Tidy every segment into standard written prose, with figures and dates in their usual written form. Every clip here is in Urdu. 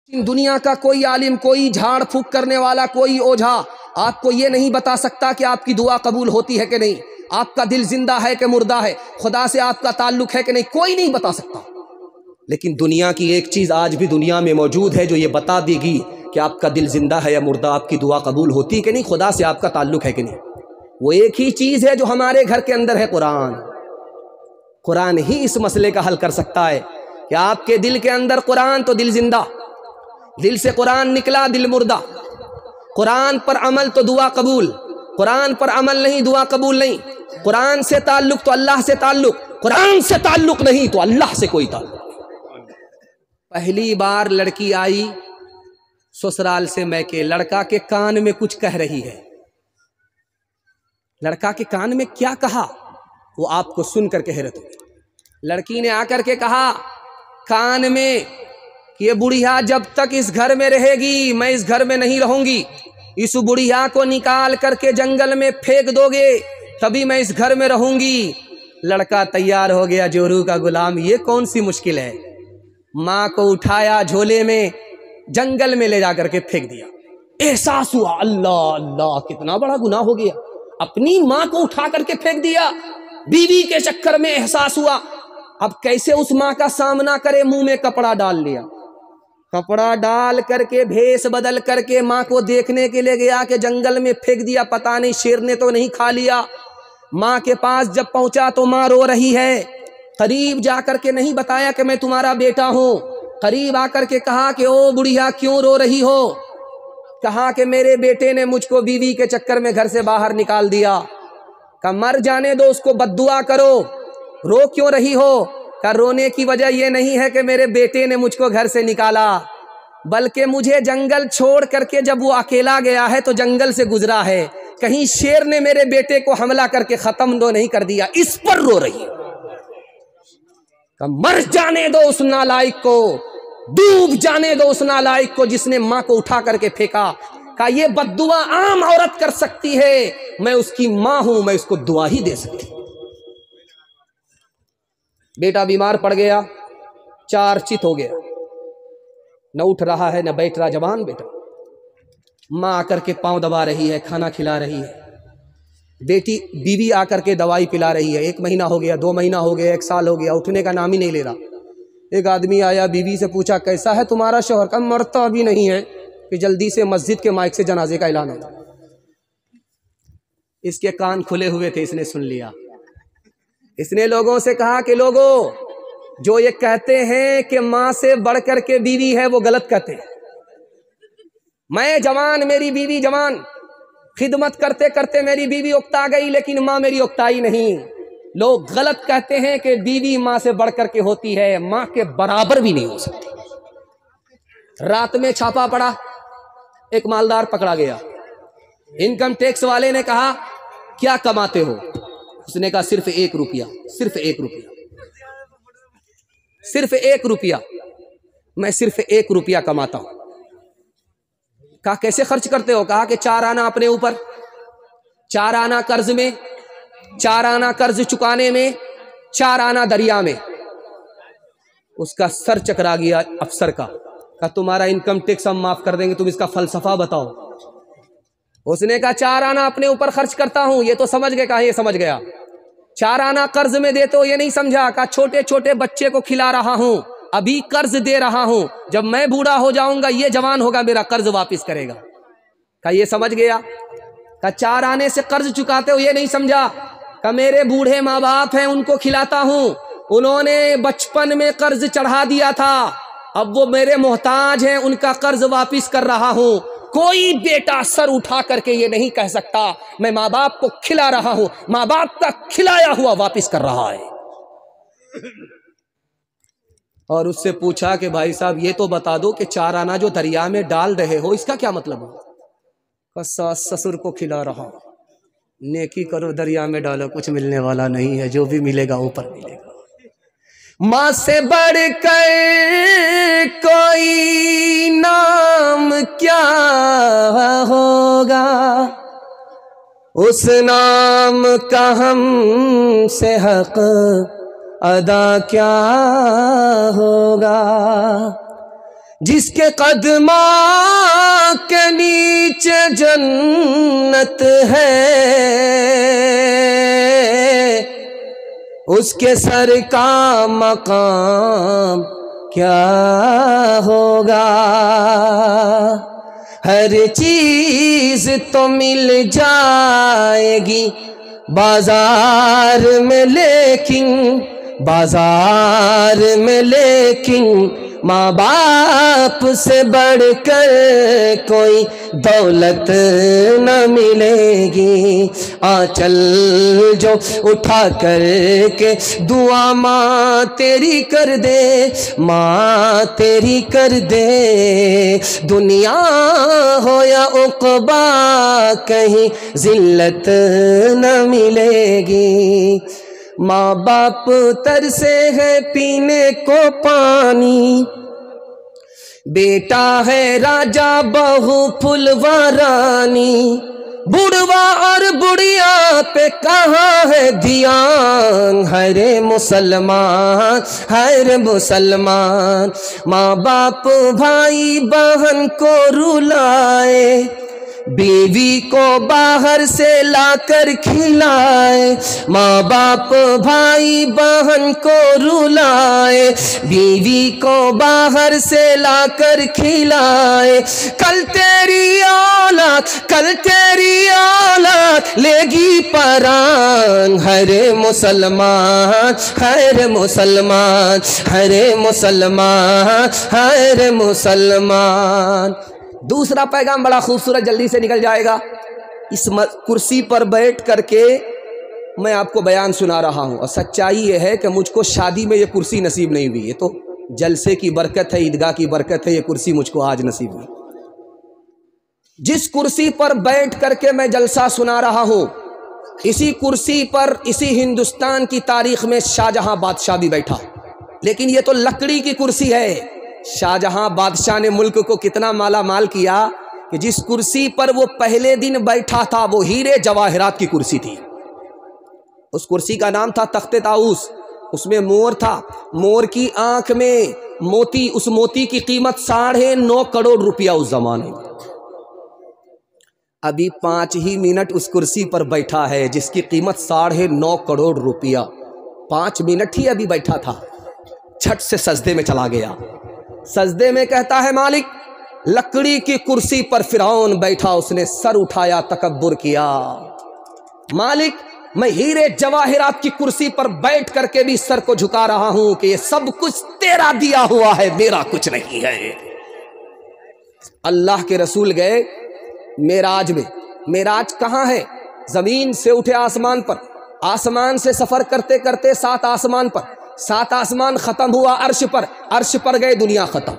دنیا کا کوئی عالم، کوئی جھاڑ پھونک کرنے والا، کوئی اوجھا آپ کو یہ نہیں بتا سکتا کہ آپ کی دعا قبول ہوتی ہے کہ نہیں، آپ کا دل زندہ ہے کہ مردہ ہے، خدا سے آپ کا تعلق ہے کہ نہیں، کوئی نہیں بتا سکتا۔ لیکن دنیا کی ایک چیز آج بھی دنیا میں موجود ہے جو یہ بتا دے گی کہ آپ کا دل زندہ ہے یا مردہ، آپ کی دعا قبول ہوتی ہے کہ نہیں، خدا سے آپ کا تعلق ہے کہ نہیں۔ وہ ایک ہی چیز ہے جو ہمارے گھر کے اندر ہے، قرآن۔ قرآن ہی اس مسئلے کا حل کر سکتا ہے کہ آپ کے دل کے اندر قرآن تو دل زندہ، دل سے قرآن نکلا دل مردہ، قرآن پر عمل تو دعا قبول، قرآن پر عمل نہیں دعا قبول نہیں، قرآن سے تعلق تو اللہ سے تعلق، قرآن سے تعلق نہیں تو اللہ سے کوئی تعلق۔ پہلی بار لڑکی آئی سسرال سے میکے، لڑکا کے کان میں کچھ کہہ رہی ہے، لڑکا کے کان میں کیا کہا وہ آپ کو سن کر کے حیرت ہوئی۔ لڑکی نے آ کر کے کہا کان میں کہ یہ بڑھیا جب تک اس گھر میں رہے گی میں اس گھر میں نہیں رہوں گی، اس بڑھیا کو نکال کر کے جنگل میں پھینک دو گے تبھی میں اس گھر میں رہوں گی۔ لڑکا تیار ہو گیا جورو کا غلام، یہ کون سی مشکل ہے۔ ماں کو اٹھایا جھولے میں جنگل میں لے جا کر کے پھینک دیا۔ احساس ہوا اللہ اللہ کتنا بڑا گناہ ہو گیا، اپنی ماں کو اٹھا کر کے پھینک دیا، بیوی کے چکر میں احساس ہوا۔ اب کیسے اس ماں کا سامنا کرے، منہ میں کپڑا ڈال لیا، کپڑا ڈال کر کے بھیس بدل کر کے ماں کو دیکھنے کے لیے گیا کہ جنگل میں پھینک دیا، پتہ نہیں شیر نے تو نہیں کھا لیا۔ ماں کے پاس جب پہنچا تو ماں رو رہی ہے، قریب جا کر کے نہیں بتایا کہ میں تمہارا بیٹا ہوں، قریب آ کر کے کہا کہ او بڑھیا کیوں رو رہی ہو، کہا کہ میرے بیٹے نے مجھ کو بیوی کے چکر میں گھر سے باہر نکال دیا، کہ مر جانے دو اس کو بد دعا کرو، رو کیوں رہی ہو، کہ رونے کی وجہ یہ نہیں ہے کہ میرے بیٹے نے مجھ کو گھر سے نکالا، بلکہ مجھے جنگل چھوڑ کر کے جب وہ اکیلا گیا ہے تو جنگل سے گزرا ہے، کہیں شیر نے میرے بیٹے کو حملہ کر کے ختم تو نہیں کر دیا، اس پر رو رہی ہے۔ کہ مر جانے دو اس نالائق کو، ڈوب جانے دو اس نالائق کو جس نے ماں کو اٹھا کر کے پھینکا، کہ یہ بد دعا عام عورت کر سکتی ہے، میں اس کی ماں ہوں، میں اس کو دعا ہی دے سکتی ہوں۔ بیٹا بیمار پڑ گیا، چار چت ہو گیا، نہ اٹھ رہا ہے نہ بیٹھ رہا، جوان بیٹا، ماں آ کر کے پاؤں دبا رہی ہے، کھانا کھلا رہی ہے، بیوی آ کر کے دوائی پلا رہی ہے، 1 مہینہ ہو گیا، 2 مہینہ ہو گیا، 1 سال ہو گیا، اٹھنے کا نام ہی نہیں لے رہا۔ ایک آدمی آیا، بیوی سے پوچھا کیسا ہے تمہارا شوہر، کا مرتا بھی نہیں ہے کہ جلدی سے مسجد کے مائک سے جنازے کا اعلان ہوتا۔ اس کے کان کھلے ہوئے تھے، اس نے سن لیا، اس نے لوگوں سے کہا کہ لوگوں جو یہ کہتے ہیں کہ ماں سے بڑھ کر کے بیوی ہے وہ غلط کہتے ہیں، میں جوان، میری بیوی جوان، خدمت کرتے کرتے میری بیوی اکتا گئی لیکن ماں میری اکتائی نہیں۔ لوگ غلط کہتے ہیں کہ بیوی ماں سے بڑھ کر کے ہوتی ہے، ماں کے برابر بھی نہیں ہو سکتی۔ رات میں چھاپا پڑا، ایک مالدار پکڑا گیا، انکم ٹیکس والے نے کہا کیا کماتے ہو، اس نے کہا صرف 1 روپیہ، صرف 1 روپیہ، صرف 1 روپیہ، میں صرف 1 روپیہ کماتا ہوں۔ کہا کیسے خرچ کرتے ہو، کہا کہ 4 آنا اپنے اوپر، 4 آنا قرض میں، 4 آنا قرض چکانے میں، 4 آنا دریا میں۔ اس کا سر چکرا گیا افسر کا، کہا تمہارا انکم ٹیکس ہم معاف کر دیں گے، تم اس کا فلسفہ بتاؤ۔ اس نے کہا 4 آنا اپنے اوپر خرچ کرتا ہوں، یہ تو سمجھ گئے، کہا یہ سمجھ گیا۔ 4 آنا قرض میں دیتے ہو، یہ نہیں سمجھا، کہا چھوٹے چھوٹے بچے کو کھلا رہا ہوں، ابھی قرض دے رہا ہوں، جب میں بوڑھا ہو جاؤں گا یہ جوان ہوگا میرا قرض واپس کرے گا۔ کہا یہ سمجھ گیا۔ کہا 4 آنے سے قرض چکاتے ہو، یہ نہیں سمجھا، کہ میرے بوڑھے ماں باپ ہیں ان کو کھلاتا ہوں، انہوں نے بچپن میں قرض چڑھا دیا تھا، اب وہ میرے محتاج ہیں، ان کا قرض واپس کر رہا ہوں۔ کوئی بیٹا سر اٹھا کر کے یہ نہیں کہہ سکتا میں ماں باپ کو کھلا رہا ہوں، ماں باپ کا کھلایا ہوا واپس کر رہا ہے۔ اور اس سے پوچھا کہ بھائی صاحب یہ تو بتا دو کہ 4 آنا جو دریا میں ڈال رہے ہو اس کا کیا مطلب ہے؟ ساس سسر کو کھلا رہا ہوں، نیکی کرو دریا میں ڈالو، کچھ ملنے والا نہیں ہے، جو بھی ملے گا اوپر ملے گا۔ ماں سے بڑھ کر کوئی نام کیا ہوگا، اس نام کا ہم سے حق ادا کیا ہوگا۔ جس کے قدموں کے نیچے جنت ہے، اس کے سر کا مقام کیا ہوگا؟ ہر چیز تو مل جائے گی بازار میں، لیکن ماں باپ سے بڑھ کر کوئی دولت نہ ملے گی۔ آنچل جو اٹھا کر کے دعا ماں تیری کر دے، ماں تیری کر دے، دنیا ہو یا عقبا کہیں ذلت نہ ملے گی۔ ماں باپ ترسے ہے پینے کو پانی، بیٹا ہے راجا بہو پھلوا رانی، بڑھوا اور بڑھیا پہ کہاں ہے دھیان؟ ہر مسلمان ماں باپ بھائی بہن کو رلائے، بیوی کو باہر سے لا کر کھلائے، ماں باپ بھائی بہن کو رلائے، بیوی کو باہر سے لا کر کھلائے، کل تیری اولاد لے گی پران۔ ہر مسلمان۔ دوسرا پیغام بڑا خوبصورت، جلدی سے نکل جائے گا۔ اس کرسی پر بیٹھ کر کے میں آپ کو بیان سنا رہا ہوں، اور سچائی یہ ہے کہ مجھ کو شادی میں یہ کرسی نصیب نہیں ہوئی، یہ تو جلسے کی برکت ہے، عیدگاہ کی برکت ہے، یہ کرسی مجھ کو آج نصیب ہوئی۔ جس کرسی پر بیٹھ کر کے میں جلسہ سنا رہا ہوں، اسی کرسی پر اسی ہندوستان کی تاریخ میں شاہجہاں بادشاہ بھی بیٹھا، لیکن یہ تو لکڑی کی کرسی ہے۔ شاہجہاں بادشاہ نے ملک کو کتنا مالا مال کیا کہ جس کرسی پر وہ پہلے دن بیٹھا تھا وہ ہیرے جواہرات کی کرسی تھی۔ اس کرسی کا نام تھا تخت طاؤس، اس میں مور تھا، مور کی آنکھ میں موتی، اس موتی کی قیمت 9.5 کروڑ روپیہ اس زمانے میں۔ ابھی 5 ہی منٹ اس کرسی پر بیٹھا ہے جس کی قیمت 9.5 کروڑ روپیہ، 5 منٹ ہی ابھی بیٹھا تھا، چھٹ سے سجدے میں چلا گیا۔ سجدے میں کہتا ہے مالک، لکڑی کی کرسی پر فرعون بیٹھا، اس نے سر اٹھایا، تکبر کیا۔ مالک، میں ہیرے جواہرات کی کرسی پر بیٹھ کر کے بھی سر کو جھکا رہا ہوں کہ یہ سب کچھ تیرا دیا ہوا ہے، میرا کچھ نہیں ہے۔ اللہ کے رسول گئے معراج میں۔ معراج کہاں ہے؟ زمین سے اٹھے آسمان پر، آسمان سے سفر کرتے کرتے 7 آسمان پر، 7 آسمان ختم ہوا عرش پر، عرش پر گئے دنیا ختم۔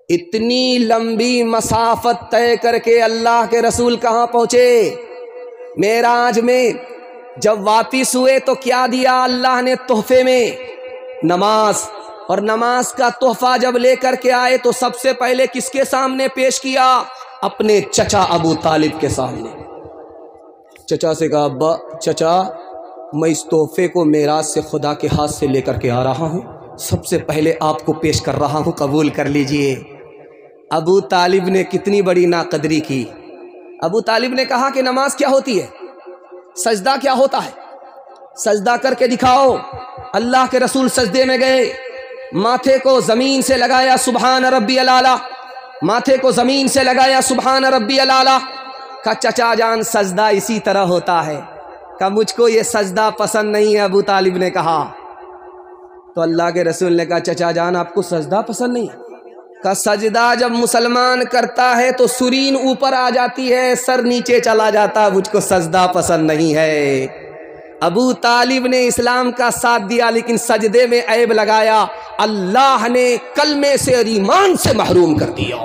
اتنی لمبی مسافت طے کر کے اللہ کے رسول کہاں پہنچے؟ معراج میں۔ جب واپس ہوئے تو کیا دیا اللہ نے تحفے میں؟ نماز۔ اور نماز کا تحفہ جب لے کر کے آئے تو سب سے پہلے کس کے سامنے پیش کیا؟ اپنے چچا ابو طالب کے سامنے۔ چچا سے کہا، ابا، چچا، میں اس تحفے کو معراج سے خدا کے ہاتھ سے لے کر کے آ رہا ہوں، سب سے پہلے آپ کو پیش کر رہا ہوں، قبول کر لیجئے۔ ابو طالب نے کتنی بڑی ناقدری کی۔ ابو طالب نے کہا کہ نماز کیا ہوتی ہے، سجدہ کیا ہوتا ہے، سجدہ کر کے دکھاؤ۔ اللہ کے رسول سجدے میں گئے، ماتھے کو زمین سے لگایا، سبحان ربی الاعلیٰ، ماتھے کو زمین سے لگایا، سبحان ربی الاعلیٰ۔ کہا چچا جان سجدہ اسی طرح ہوتا ہے۔ کہا مجھ کو یہ سجدہ پسند نہیں ہے، ابو طالب نے کہا۔ تو اللہ کے رسول نے کہا چچا جان آپ کو سجدہ پسند نہیں ہے؟ کہا سجدہ جب مسلمان کرتا ہے تو سرین اوپر آ جاتی ہے، سر نیچے چلا جاتا، مجھ کو سجدہ پسند نہیں ہے۔ ابو طالب نے اسلام کا ساتھ دیا لیکن سجدے میں عیب لگایا، اللہ نے کلمے سے اور ایمان سے محروم کر دیا۔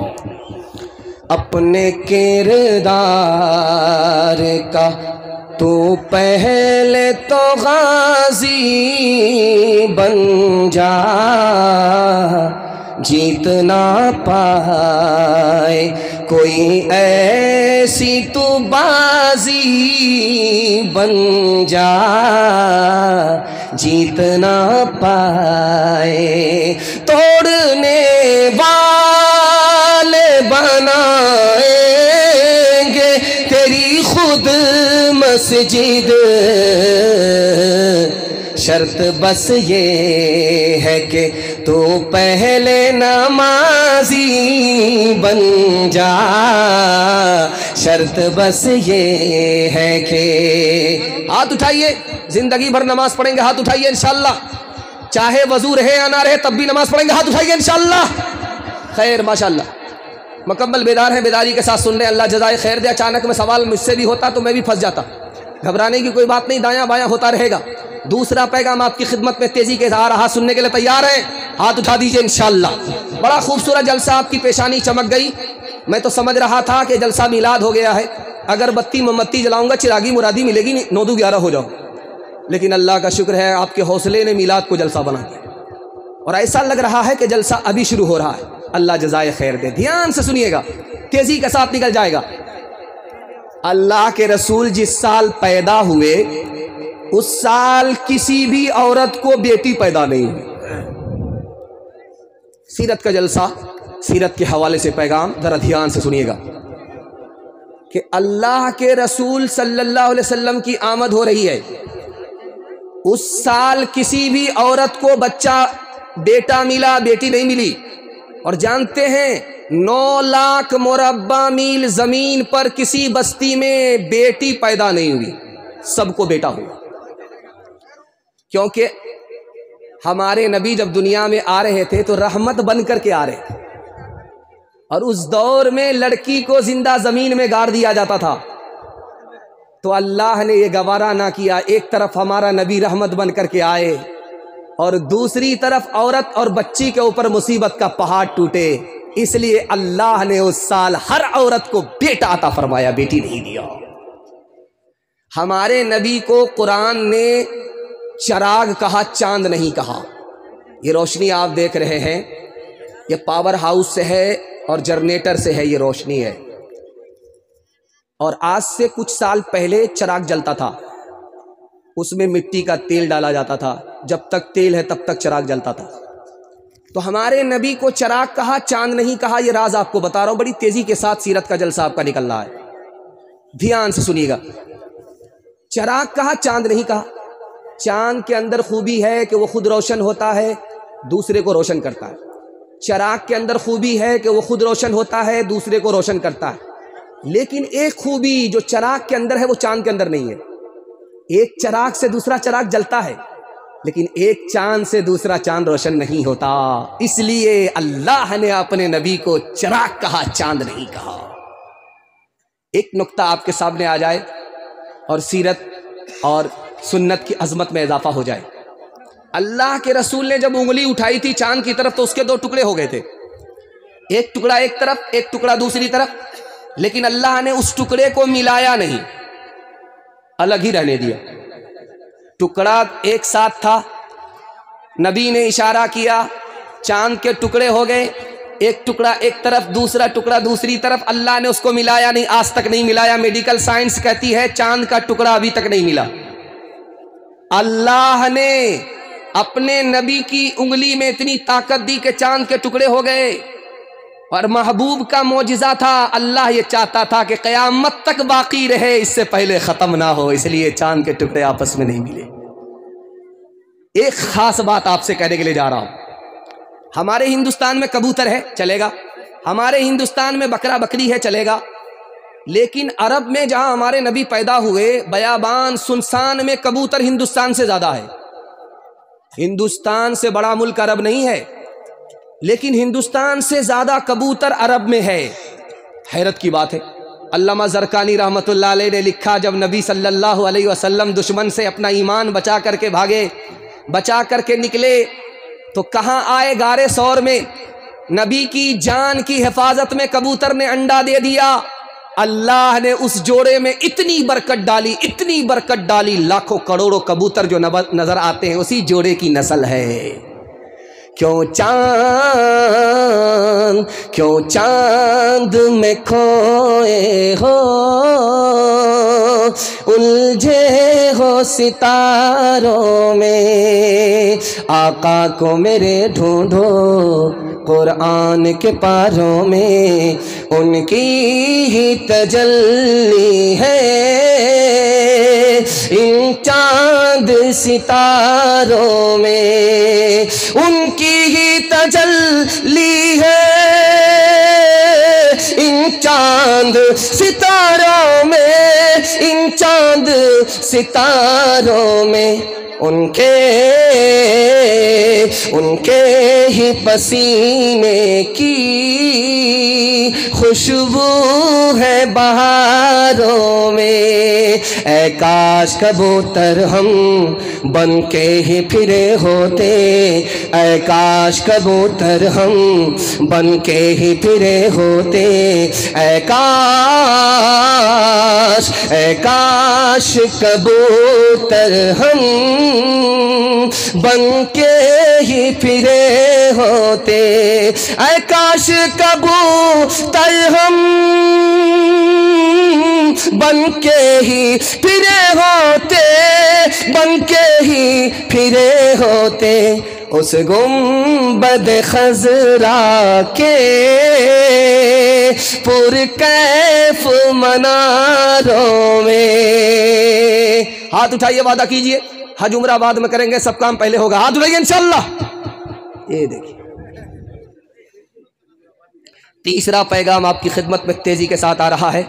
اپنے کردار کا تو پہلے تو غازی بن جا، جیت نہ پائے کوئی ایسی تو بازی بن جا، جیت نہ پائے توڑنے بنائیں تیری خود مسجد، شرط بس یہ ہے کہ تو پہلے نمازی بن جا، شرط بس یہ ہے کہ ہاتھ اٹھائیے، زندگی بھر نماز پڑھیں گے، ہاتھ اٹھائیے انشاءاللہ، چاہے وضو رہے یا نہ رہے تب بھی نماز پڑھیں گے، ہاتھ اٹھائیے انشاءاللہ۔ خیر ماشاءاللہ، مکمل بیدار ہیں، بیداری کے ساتھ سن رہے ہیں، اللہ جزائے خیر دے۔ اچانک میں سوال مجھ سے بھی ہوتا تو میں بھی پھنس جاتا، گھبرانے کی کوئی بات نہیں، دایاں بایاں ہوتا رہے گا۔ دوسرا پیغام آپ کی خدمت میں تیزی کے ساتھ ہاتھ سننے کے لیے تیار ہیں؟ ہاتھ اٹھا دیجئے انشاءاللہ۔ بڑا خوبصورت جلسہ، آپ کی پیشانی چمک گئی، میں تو سمجھ رہا تھا کہ جلسہ میلاد ہو گیا ہے، اگر بتی مومبتی جلاؤں گا چراغی مرادی ملے گی، 9-11 ہو جاؤ، لیکن اللہ کا شکر ہے آپ کے حوصلے نے میلاد کو جلسہ بنا دیا، اور ایسا لگ رہا ہے کہ جلسہ ابھی شروع ہو رہا ہے۔ اللہ جزائے خیر دے، دھیان سے سنیے گا، تیزی کے ساتھ نکل جائے گا۔ اللہ کے رسول جس سال پیدا ہوئے اس سال کسی بھی عورت کو بیٹی پیدا نہیں ہوئی۔ سیرت کا جلسہ، سیرت کے حوالے سے پیغام ذرا دھیان سے سنیے گا کہ اللہ کے رسول صلی اللہ علیہ وسلم کی آمد ہو رہی ہے، اس سال کسی بھی عورت کو بچہ بیٹا ملا، بیٹی نہیں ملی، اور جانتے ہیں 9 لاکھ مربع میل زمین پر کسی بستی میں بیٹی پیدا نہیں ہوئی، سب کو بیٹا ہوا، کیونکہ ہمارے نبی جب دنیا میں آ رہے تھے تو رحمت بن کر کے آ رہے تھے، اور اس دور میں لڑکی کو زندہ زمین میں گاڑ دیا جاتا تھا، تو اللہ نے یہ گوارا نہ کیا، ایک طرف ہمارا نبی رحمت بن کر کے آئے اور دوسری طرف عورت اور بچی کے اوپر مصیبت کا پہاڑ ٹوٹے، اس لیے اللہ نے اس سال ہر عورت کو بیٹا عطا فرمایا، بیٹی نہیں دیا۔ ہمارے نبی کو قرآن نے چراغ کہا، چاند نہیں کہا۔ یہ روشنی آپ دیکھ رہے ہیں، یہ پاور ہاؤس سے ہے اور جنریٹر سے ہے، یہ روشنی ہے، اور آج سے کچھ سال پہلے چراغ جلتا تھا، اس میں مٹی کا تیل ڈالا جاتا تھا، جب تک تیل ہے تب تک چراغ جلتا تھا۔ تو ہمارے نبی کو چراغ کہا، چاند نہیں کہا، یہ راز آپ کو بتا رہا ہوں، بڑی تیزی کے ساتھ سیرت کا جلسہ آپ کا نکل رہا ہے، دھیان سے سنیے گا۔ چراغ کہا، چاند نہیں کہا۔ چاند کے اندر خوبی ہے کہ وہ خود روشن ہوتا ہے، دوسرے کو روشن کرتا ہے۔ چراغ کے اندر خوبی ہے کہ وہ خود روشن ہوتا ہے، دوسرے کو روشن کرتا ہے، لیکن ایک خوبی جو چراغ کے اندر ہے وہ چاند کے اندر نہیں ہے۔ ایک چراغ سے دوسرا چراغ جلتا ہے، لیکن ایک چاند سے دوسرا چاند روشن نہیں ہوتا، اس لیے اللہ نے اپنے نبی کو چراغ کہا، چاند نہیں کہا۔ ایک نقطہ آپ کے سامنے آ جائے اور سیرت اور سنت کی عظمت میں اضافہ ہو جائے۔ اللہ کے رسول نے جب انگلی اٹھائی تھی چاند کی طرف تو اس کے 2 ٹکڑے ہو گئے تھے، ایک ٹکڑا ایک طرف، ایک ٹکڑا دوسری طرف، لیکن اللہ نے اس ٹکڑے کو ملایا نہیں، الگ ہی رہنے دیا۔ ٹکڑا ایک ساتھ تھا، نبی نے اشارہ کیا، چاند کے ٹکڑے ہو گئے، ایک ٹکڑا ایک طرف، دوسرا ٹکڑا دوسری طرف، اللہ نے اس کو ملایا نہیں، آج تک نہیں ملایا۔ میڈیکل سائنس کہتی ہے چاند کا ٹکڑا ابھی تک نہیں ملا۔ اللہ نے اپنے نبی کی انگلی میں اتنی طاقت دی کہ چاند کے ٹکڑے ہو گئے، اور محبوب کا معجزہ تھا، اللہ یہ چاہتا تھا کہ قیامت تک باقی رہے، اس سے پہلے ختم نہ ہو، اس لیے چاند کے ٹکڑے آپس میں نہیں ملے۔ ایک خاص بات آپ سے کہنے کے لیے جا رہا ہوں، ہمارے ہندوستان میں کبوتر ہے، چلے گا، ہمارے ہندوستان میں بکرا بکری ہے، چلے گا، لیکن عرب میں جہاں ہمارے نبی پیدا ہوئے، بیابان سنسان میں کبوتر ہندوستان سے زیادہ ہے۔ ہندوستان سے بڑا ملک عرب نہیں ہے، لیکن ہندوستان سے زیادہ کبوتر عرب میں ہے۔ حیرت کی بات ہے، علامہ زرقانی رحمۃ اللہ علیہ نے لکھا، جب نبی صلی اللہ علیہ وسلم دشمن سے اپنا ایمان بچا کر کے بھاگے، بچا کر کے نکلے، تو کہاں آئے؟ غار ثور میں۔ نبی کی جان کی حفاظت میں کبوتر نے انڈا دے دیا، اللہ نے اس جوڑے میں اتنی برکت ڈالی، اتنی برکت ڈالی، لاکھوں کروڑوں کبوتر جو نظر آتے ہیں اسی جوڑے کی نسل ہے۔ کیوں چاند میں کھوئے ہو، الجھے ہو ستاروں میں، آقا کو میرے ڈھونڈو قرآن کے پاروں میں ان کی ہی تجلی ہے، ان چاند ستاروں میں ان کی ہی تجلی ہے، ان چاند ستاروں میں، ان چاند ستاروں میں ان کے ہی پسینے کی خوشبو ہے بہاروں میں۔ اے کاش کبوتر ہم بن کے ہی پھرے ہوتے، اے کاش کبوتر ہم بن کے ہی پھرے ہوتے، اے کاش کبوتر ہم بن کے ہی پھرے ہوتے، اے کاش کبوتر ہم بن کے ہی پھرے ہوتے، بن کے ہی پھرے ہوتے اس گنبد خضرا کے پرکیف مناروں میں۔ ہاتھ اٹھائیے، وعدہ کیجئے حج عمرہ بعد میں کریں گے، سب کام پہلے ہوگا، ہاتھ اٹھائیے انشاءاللہ۔ یہ دیکھیے تیسرا پیغام آپ کی خدمت میں تیزی کے ساتھ آ رہا ہے،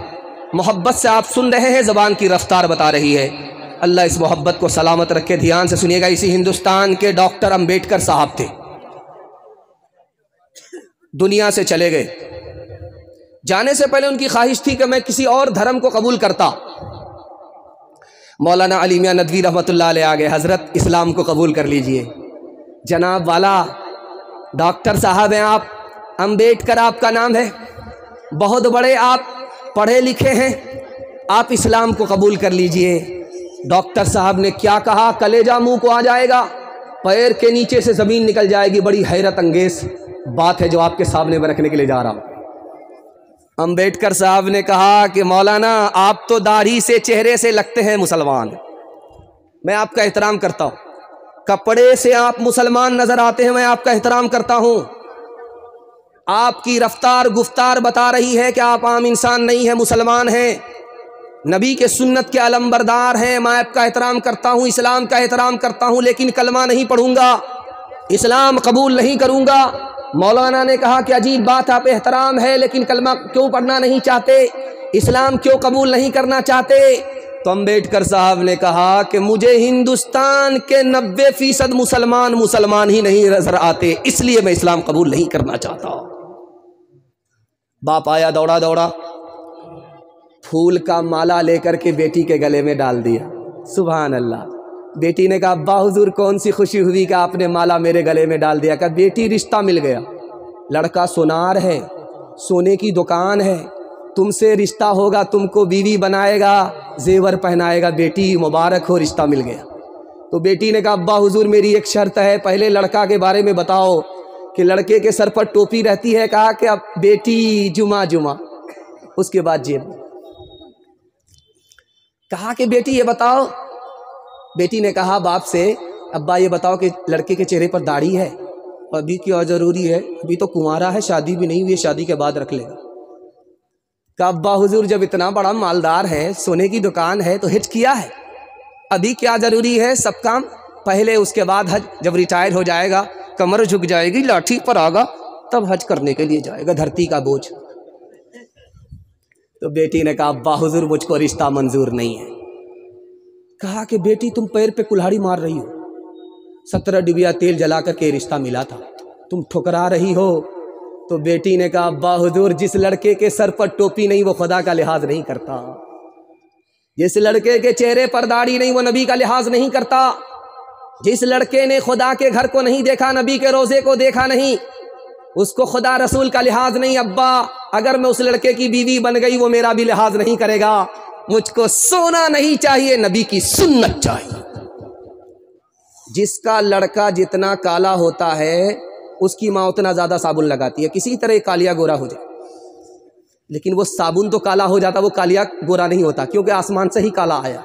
محبت سے آپ سن رہے ہیں، زبان کی رفتار بتا رہی ہے، اللہ اس محبت کو سلامت رکھے۔ دھیان سے سنیے گا، اسی ہندوستان کے ڈاکٹر امبیڈکر صاحب تھے، دنیا سے چلے گئے، جانے سے پہلے ان کی خواہش تھی کہ میں کسی اور دھرم کو قبول کرتا۔ مولانا علی میاں ندوی رحمۃ اللہ علیہ آگے، حضرت اسلام کو قبول کر لیجئے۔ جناب والا ڈاکٹر صاحب ہیں آپ، امبیڈکر آپ کا نام ہے، بہت بڑے آپ پڑھے لکھے ہیں، آپ اسلام کو قبول کر لیجئے۔ ڈاکٹر صاحب نے کیا کہا، کلیجہ منہ کو آ جائے گا، پیر کے نیچے سے زمین نکل جائے گی، بڑی حیرت انگیز بات ہے جو آپ کے سامنے میں رکھنے کے لیے جا رہا ہوں۔ امبیڈکر صاحب نے کہا کہ مولانا آپ تو داڑھی سے چہرے سے لگتے ہیں مسلمان، میں آپ کا احترام کرتا ہوں، کپڑے سے آپ مسلمان نظر آتے ہیں، میں آپ کا احترام کرتا ہوں، آپ کی رفتار گفتار بتا رہی ہے کہ آپ عام انسان نہیں ہیں، مسلمان ہیں، نبی کے سنت کے علمبردار ہیں، میں آپ کا احترام کرتا ہوں، اسلام کا احترام کرتا ہوں، لیکن کلمہ نہیں پڑھوں گا، اسلام قبول نہیں کروں گا۔ مولانا نے کہا کہ عجیب بات، آپ احترام ہے لیکن کلمہ کیوں پڑھنا نہیں چاہتے، اسلام کیوں قبول نہیں کرنا چاہتے؟ تو امبیڈکر صاحب نے کہا کہ مجھے ہندوستان کے 90% مسلمان ہی نہیں نظر آتے، اس لیے میں اسلام قبول نہیں کرنا چاہتا۔ باپ آیا دوڑا دوڑا، پھول کا مالا لے کر کے بیٹی کے گلے میں ڈال دیا، سبحان اللہ۔ بیٹی نے کہا ابا حضور کون سی خوشی ہوئی کہ آپ نے مالا میرے گلے میں ڈال دیا؟ کہا بیٹی رشتہ مل گیا، لڑکا سونار ہے، سونے کی دکان ہے، تم سے رشتہ ہوگا، تم کو بیوی بنائے گا، زیور پہنائے گا، بیٹی مبارک ہو، رشتہ مل گیا۔ تو بیٹی نے کہا ابا حضور میری ایک شرط ہے، پہلے لڑکا کے بارے میں بتاؤ کہ لڑکے کے سر پر ٹوپی رہتی ہے؟ کہا کہ اب بیٹی جمعہ اس کے بعد جیب میں۔ کہا کہ بیٹی یہ بتاؤ، بیٹی نے کہا باپ سے ابا یہ بتاؤ کہ لڑکے کے چہرے پر داڑھی ہے؟ ابھی کیا ضروری ہے، ابھی تو کنوارا ہے، شادی بھی نہیں ہوئی، شادی کے بعد رکھ لے گا۔ کہا ابا حضور جب اتنا بڑا مالدار ہے، سونے کی دکان ہے، تو حج کیا ہے، ابھی کیا ضروری ہے، سب کام پہلے، اس کے بعد حج، جب ریٹائر ہو جائے گا، کمر جھک جائے گی، لاٹھی پر آگا، تب حج کرنے کے لیے جائے گا، دھرتی کا بوجھ۔ تو بیٹی نے کہا ابا حضور مجھ کو رشتہ منظور نہیں ہے۔ کہا کہ بیٹی تم پیر پہ کلہاڑی مار رہی ہو، 17 ڈبیا تیل جلا کر کے رشتہ ملا تھا، تم ٹھکرا رہی ہو۔ تو بیٹی نے کہا ابا حضور جس لڑکے کے سر پر ٹوپی نہیں وہ خدا کا لحاظ نہیں کرتا، جس لڑکے کے چہرے پر داڑھی نہیں وہ نبی کا لحاظ نہیں کرتا، جس لڑکے نے خدا کے گھر کو نہیں دیکھا، نبی کے روزے کو دیکھا نہیں، اس کو خدا رسول کا لحاظ نہیں۔ ابا اگر میں اس لڑکے کی بیوی بن گئی وہ میرا بھی لحاظ نہیں کرے گا، مجھ کو سونا نہیں چاہیے، نبی کی سنت چاہیے۔ جس کا لڑکا جتنا کالا ہوتا ہے اس کی ماں اتنا زیادہ صابن لگاتی ہے، کسی طرح کالیا گورا ہو جائے، لیکن وہ صابن تو کالا ہو جاتا، وہ کالیا گورا نہیں ہوتا، کیونکہ آسمان سے ہی کالا آیا،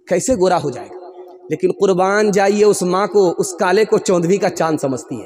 کیسے گورا ہو جائے گا؟ لیکن قربان جائیے اس ماں کو، اس کالے کو چوندھویں کا چاند سمجھتی ہے۔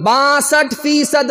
62%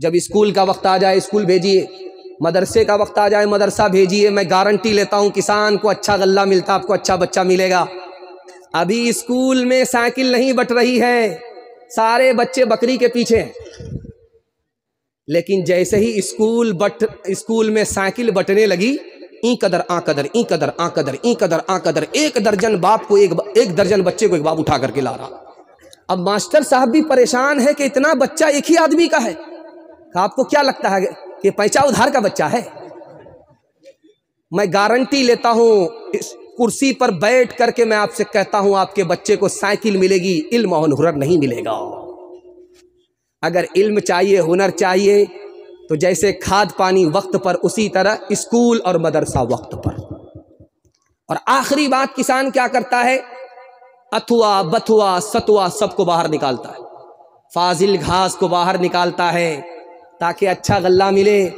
جب اسکول کا وقت آ جائے اسکول بھیجیے، مدرسے کا وقت آ جائے مدرسہ بھیجیے، میں گارنٹی لیتا ہوں کسان کو اچھا غلہ ملتا، آپ کو اچھا بچہ ملے گا۔ ابھی اسکول میں سائیکل نہیں بٹ رہی ہے، سارے بچے بکری کے پیچھے ہیں، لیکن جیسے ہی اسکول میں سائیکل بٹنے لگی، این قدر آ قدر این قدر آ قدر این قدر آ قدر، 1 درجن باپ کو ایک درجن بچے کو ایک باپ اٹھا کر کے لا رہا۔ اب ماسٹر صاحب بھی پریشان ہے کہ اتنا بچہ ایک ہی آدمی کا ہے، آپ کو کیا لگتا ہے کہ پیسہ ادھار کا بچہ ہے؟ میں گارنٹی لیتا ہوں اس کرسی پر بیٹھ کر کے میں آپ سے کہتا ہوں آپ کے بچے کو سائیکل ملے گی، علم و ہنر نہیں ملے گا۔ اگر علم چاہیے، ہنر چاہیے تو جیسے کھاد پانی وقت پر، اسی طرح اسکول اور مدرسہ وقت پر۔ اور آخری بات کسان کیا کرتا ہے؟ اتھوا بتھوا ستوا سب کو باہر نکالتا ہے، فاضل گھاس کو باہر نکالتا ہے تاکہ اچھا غلہ ملے۔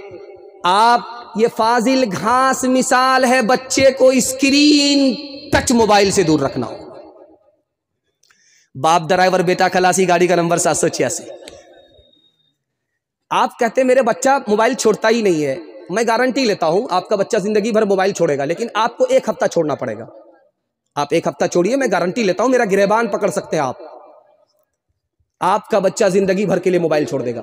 آپ یہ فاضل گھاس مثال ہے بچے کو اسکرین ٹچ موبائل سے دور رکھنا ہو۔ باپ ڈرائیور، بیٹا خلاصی، گاڑی کا نمبر 786۔ آپ کہتے میرے بچہ موبائل چھوڑتا ہی نہیں ہے، میں گارنٹی لیتا ہوں آپ کا بچہ زندگی بھر موبائل چھوڑے گا، لیکن آپ کو 1 ہفتہ چھوڑنا پڑے گا۔ آپ 1 ہفتہ چھوڑیے، میں گارنٹی لیتا ہوں، میرا گریبان پکڑ سکتے ہیں آپ کا بچہ زندگی بھر کے لیے موبائل چھوڑ دے گا۔